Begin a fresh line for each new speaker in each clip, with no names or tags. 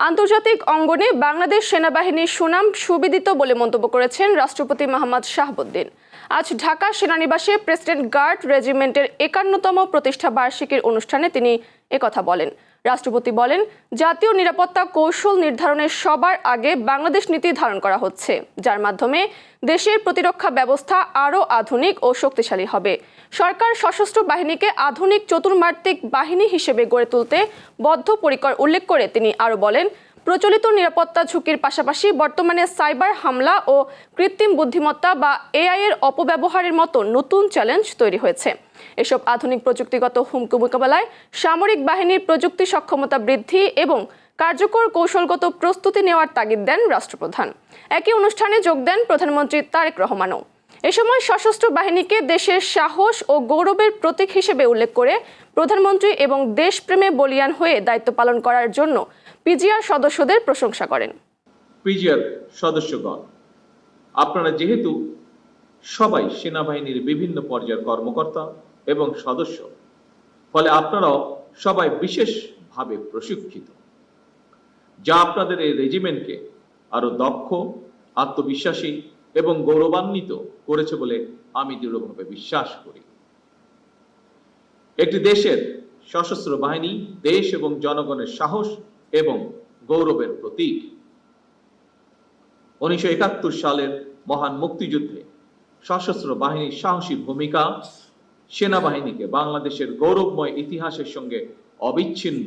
আন্তর্জাতিক অঙ্গনে বাংলাদেশ সেনাবাহিনীর সুনাম সুবিদিত বলে মন্তব্য করেছেন রাষ্ট্রপতি মোহাম্মদ শাহাবুদ্দিন। আজ ঢাকা সেনানিবাসে প্রেসিডেন্ট গার্ড রেজিমেন্টের ৫১তম প্রতিষ্ঠা বার্ষিকীর অনুষ্ঠানে তিনি একথা বলেন। রাষ্ট্রপতি বলেন, জাতীয় নিরাপত্তা কৌশল নির্ধারণের সবার আগে বাংলাদেশ নীতি ধারণ করা হচ্ছে, যার মাধ্যমে দেশের প্রতিরক্ষা ব্যবস্থা আরও আধুনিক ও শক্তিশালী হবে। সরকার সশস্ত্র বাহিনীকে আধুনিক চতুর্মাত্রিক বাহিনী হিসেবে গড়ে তুলতে বদ্ধপরিকর উল্লেখ করে তিনি আরও বলেন, প্রচলিত নিরাপত্তা ঝুঁকির পাশাপাশি বর্তমানে সাইবার হামলা ও কৃত্রিম বুদ্ধিমত্তা বা এআই এর অপব্যবহারের মতো নতুন চ্যালেঞ্জ তৈরি হয়েছে। এসব আধুনিক প্রযুক্তিগত হুমকি মোকাবেলায় সামরিক বাহিনীর প্রযুক্তি সক্ষমতা বৃদ্ধি এবং কার্যকর কৌশলগত প্রস্তুতি নেওয়ার তাগিদ দেন রাষ্ট্রপ্রধান। একই অনুষ্ঠানে যোগ দেন প্রধানমন্ত্রী তারেক রহমানও। এ সময় সশস্ত্র বাহিনীকে দেশের সাহস ও গৌরবের প্রতীক হিসেবে উল্লেখ করে প্রধানমন্ত্রী এবং দেশপ্রেমে বলীয়ান হয়ে দায়িত্ব পালন করার জন্য পিজিআর সদস্যদের প্রশংসা করেন।
পিজিআর সদস্যগণ, আপনারা যেহেতু সবাই সেনাবাহিনীর বিভিন্ন পর্যায়ের কর্মকর্তা এবং সদস্য, ফলে আপনারাও সবাই বিশেষভাবে প্রশিক্ষিত, যা আপনাদের এই রেজিমেন্টকে আরো দক্ষ, আত্মবিশ্বাসী এবং গৌরবান্বিত করেছে বলে আমি দৃঢ়ভাবে বিশ্বাস করি। একটি দেশের সশস্ত্র বাহিনী দেশ এবং জনগণের সাহস এবং গৌরবের প্রতীক। 1971 সালের মহান মুক্তিযুদ্ধে সশস্ত্র বাহিনীর সাহসী ভূমিকা সেনাবাহিনীকে বাংলাদেশের গৌরবময় ইতিহাসের সঙ্গে অবিচ্ছিন্ন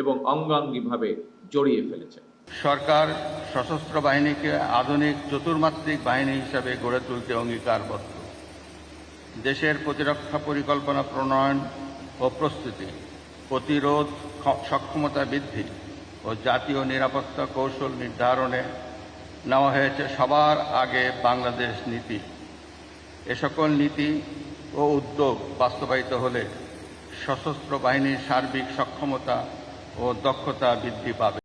এবং অঙ্গাঙ্গিভাবে জড়িয়ে ফেলেছে।
সরকার সশস্ত্র বাহিনীকে আধুনিক চতুর্মাত্রিক বাহিনী হিসাবে গড়ে তুলতে অঙ্গীকারবদ্ধ। দেশের প্রতিরক্ষা পরিকল্পনা প্রণয়ন ও প্রস্তুতি, প্রতিরোধ সক্ষমতা বৃদ্ধি ও জাতীয় নিরাপত্তা কৌশল নির্ধারণে নেওয়া হয়েছে সবার আগে বাংলাদেশ নীতি। এ সকল নীতি ও উদ্যোগ বাস্তবায়িত হলে সশস্ত্র বাহিনীর সার্বিক সক্ষমতা ও দক্ষতা বৃদ্ধি পাবে।